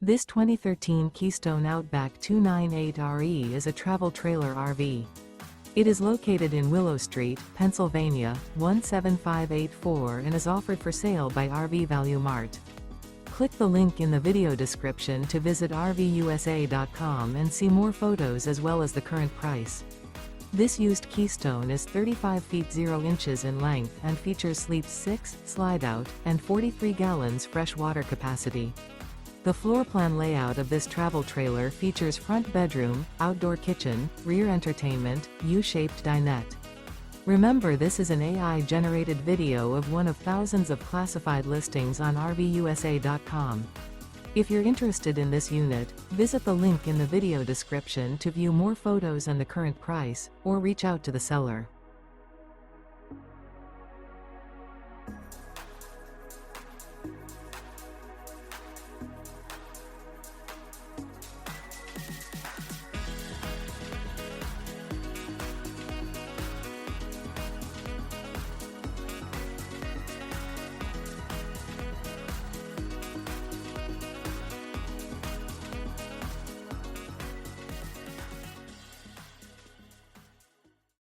This 2013 Keystone Outback 298RE is a travel trailer RV. It is located in Willow Street, Pennsylvania, 17584 and is offered for sale by RV Value Mart. Click the link in the video description to visit RVUSA.com and see more photos as well as the current price. This used Keystone is 35 feet 0 inches in length and features sleeps 6, slide-out, and 43 gallons fresh water capacity. The floor plan layout of this travel trailer features front bedroom, outdoor kitchen, rear entertainment, U-shaped dinette. Remember, this is an AI-generated video of one of thousands of classified listings on RVUSA.com. If you're interested in this unit, visit the link in the video description to view more photos and the current price, or reach out to the seller.